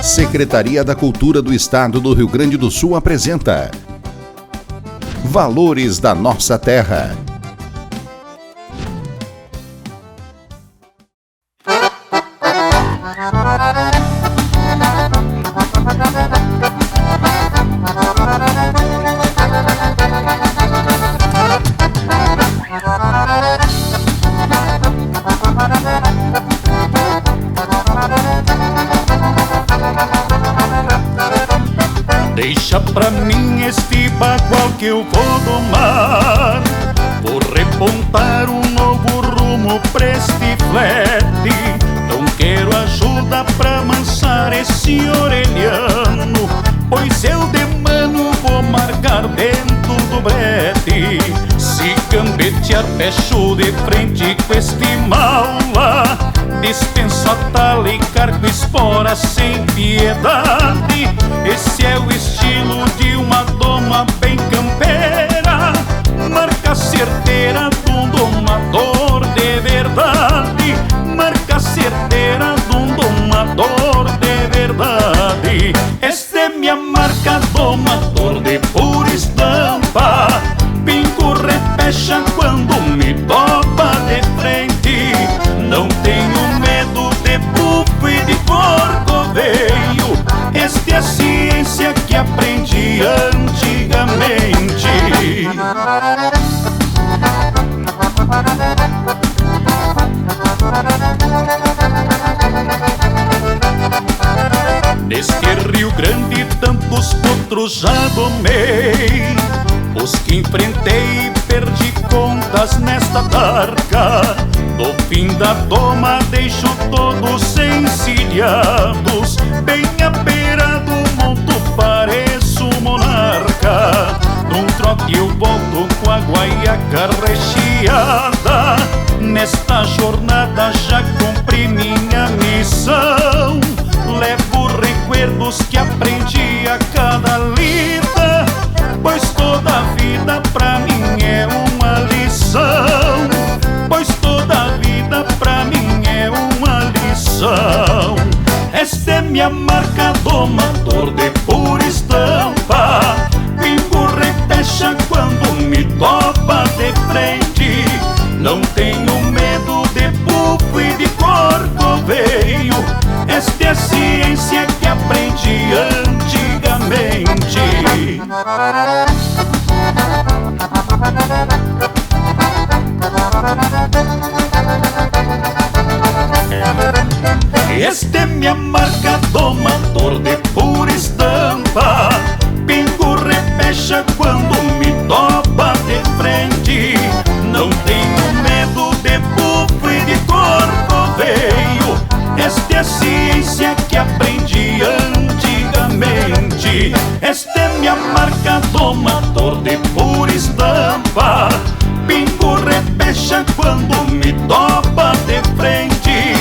Secretaria da Cultura do Estado do Rio Grande do Sul apresenta Valores da Nossa Terra. Deixa pra mim este bagual que eu vou domar. Vou repontar um novo rumo pra este flete. Não quero ajuda pra amansar esse orelhano, pois eu de mano vou marcar dentro do brete. Se gambetear fecho de frente com este maula, dispenso atalho e cargo espora sem piedade. Esse é o estilo de uma doma bem campeira, marca certeira de um domador de verdade. Marca certeira de um domador de verdade. Esta é minha marca, domador de pura estampa. Pingo repecha quando me topa de frente. Não tenho medo de bufo e de corcoveio. Esta é a ciência que aprendi antigamente. Neste Rio Grande tantos potros já domei, os que enfrentei e perdi contas nesta barca. No fim da doma deixo todos encilhados, bem apeirado monto pareço monarca. Num trote eu volto com a guaiaca recheada. Nesta jornada já cumpri minha missão. Levo recuerdos que aprendi a cada lida, pois toda a vida pra mim é uma lição. Pois toda a vida pra mim é uma lição. Esta é minha marca, domador de pura estampa. Pingo repecha quando me topa de frente. Não tenho medo de bufo e de corcoveio. Esta é a ciência que aprendi antigamente. Esta é minha marca, domador de pura estampa. Pingo repecha quando me topa de frente. Não tenho medo de bufo e de corcoveio. Esta é a ciência que aprendi antigamente. Esta é minha marca, domador de pura estampa. Pingo repecha quando me topa de frente.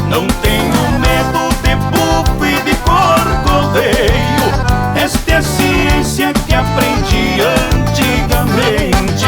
Não tenho medo de bufo e de corcoveio. Esta é a ciência que aprendi antigamente.